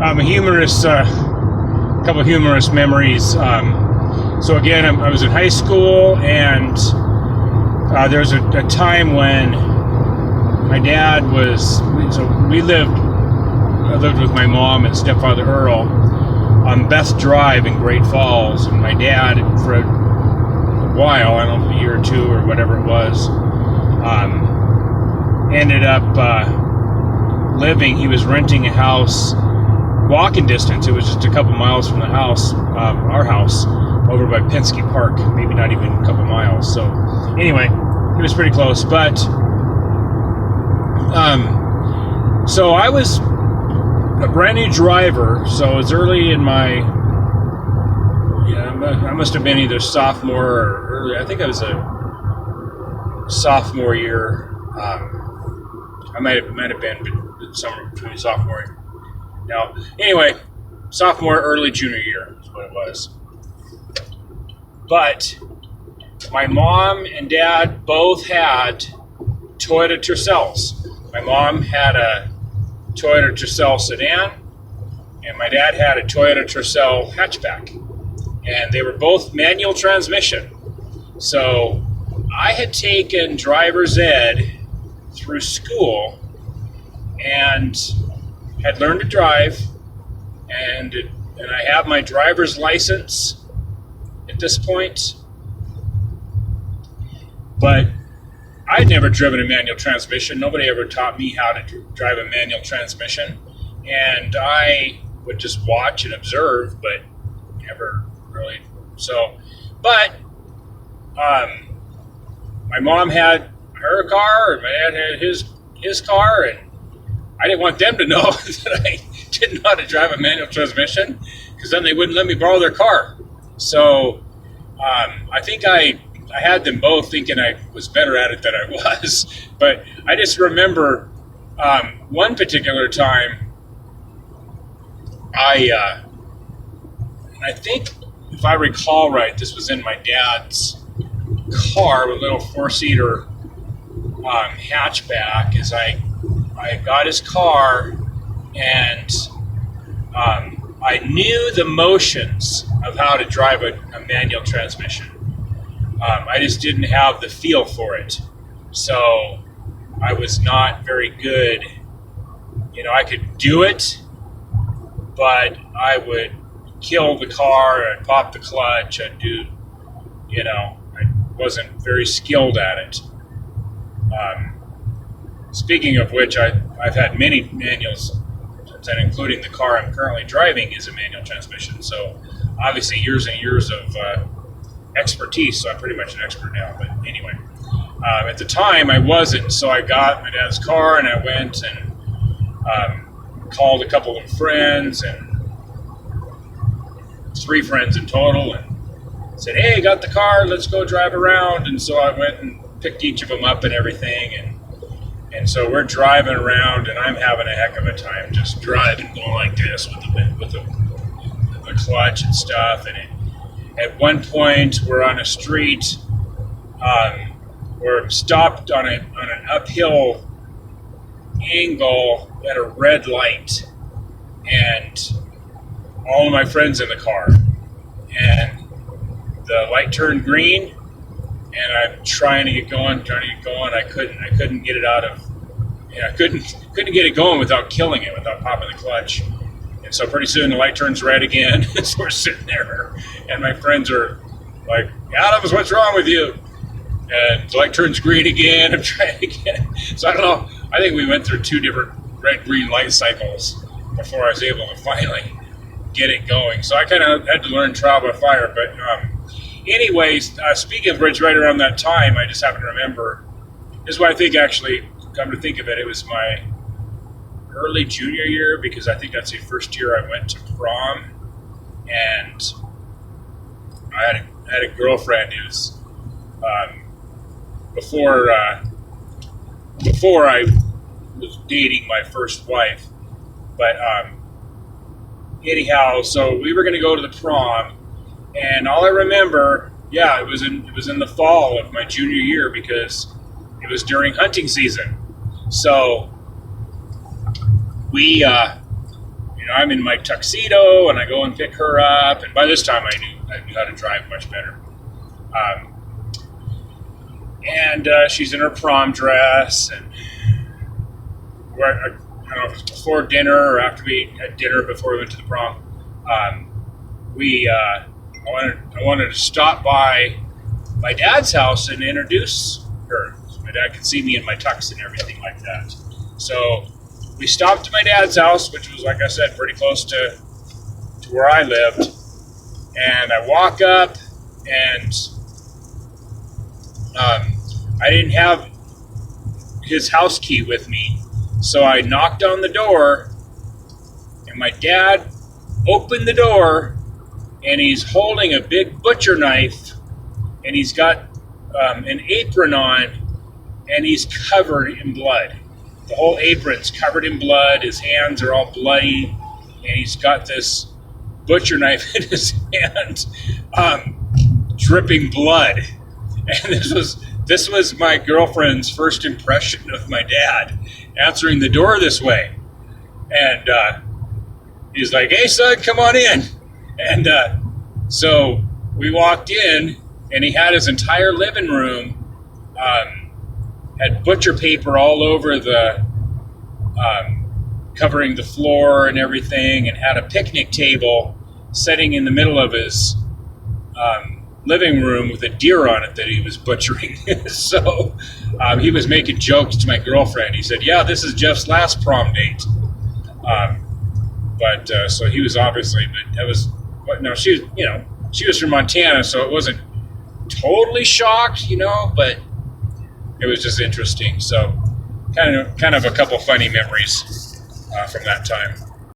A humorous, couple humorous memories. So again, I was in high school, and there was a time when my dad was. I lived with my mom and stepfather Earl on Beth Drive in Great Falls, and my dad, for a while, I don't know, a year or two or whatever it was, ended up living. He was renting a house, walking distance. It was just a couple miles from the house, our house, over by Penske Park, maybe not even a couple miles. So anyway, he was pretty close. But so I was a brand new driver, so it was early in my, I must have been either sophomore or early. I think I was a sophomore year. I might have been, but somewhere between sophomore. Now, anyway, sophomore, early junior year is what it was. But my mom and dad both had Toyota Tercels. My mom had a Toyota Tercel sedan, and my dad had a Toyota Tercel hatchback. And they were both manual transmission. So I had taken driver's ed through school and had learned to drive, and I have my driver's license at this point. But I'd never driven a manual transmission. Nobody ever taught me how to drive a manual transmission. And I would just watch and observe, but never really. So, but my mom had her car, and my dad had his car, and I didn't want them to know that I didn't know how to drive a manual transmission, because then they wouldn't let me borrow their car. So I think I had them both thinking I was better at it than I was. But I just remember one particular time, I think, if I recall right, this was in my dad's car, with a little four-seater hatchback. As I got his car, and I knew the motions of how to drive a manual transmission. I just didn't have the feel for it. So I was not very good. I could do it, but I would kill the car and pop the clutch and do, I wasn't very skilled at it. Speaking of which, I've had many manuals, and including the car I'm currently driving is a manual transmission. So obviously years and years of expertise, so I'm pretty much an expert now. But anyway, at the time I wasn't, so I got my dad's car, and I went and called a couple of friends, and 3 friends in total, and said, "Hey, I got the car, let's go drive around." And so I went and picked each of them up and everything, and so we're driving around, and I'm having a heck of a time just driving, going like this with the clutch and stuff. And at one point, we're on a street, we're stopped on an uphill angle at a red light, and all of my friends in the car, and the light turned green, and I'm trying to get going. I couldn't get it out of. I couldn't get it going without killing it, without popping the clutch. And so pretty soon the light turns red again. So we're sitting there, and my friends are like, "Adams, what's wrong with you?" And the light turns green again. I'm trying again. So I don't know. I think we went through 2 different red-green light cycles before I was able to finally get it going. So I kind of had to learn trial by fire. But anyways, speaking of which, right around that time, I just happen to remember, this is what I think, actually, come to think of it, it was my early junior year, because I think that's the first year I went to prom, and I had a girlfriend who's before I was dating my first wife. But anyhow, so we were going to go to the prom, and all I remember, it was in the fall of my junior year, because it was during hunting season. So we, I'm in my tuxedo and I go and pick her up. And by this time I knew how to drive much better. And she's in her prom dress, and I don't know if it was before dinner or after we had dinner before we went to the prom. I wanted to stop by my dad's house and introduce her. So my dad could see me in my tux and everything like that. So we stopped at my dad's house, which was, like I said, pretty close to where I lived. And I walk up, and I didn't have his house key with me. So I knocked on the door, and my dad opened the door, and he's holding a big butcher knife, and he's got an apron on, and he's covered in blood. The whole apron's covered in blood. His hands are all bloody, and he's got this butcher knife in his hand, dripping blood. And this was my girlfriend's first impression of my dad answering the door this way. And he's like, "Hey, son, come on in." And so we walked in, and he had his entire living room, had butcher paper all over the, covering the floor and everything, and had a picnic table sitting in the middle of his living room with a deer on it that he was butchering. So he was making jokes to my girlfriend. He said, "Yeah, this is Jeff's last prom date." So he was obviously, but that was, no, she was from Montana, so it wasn't totally shocked, but it was just interesting. So kind of a couple funny memories from that time.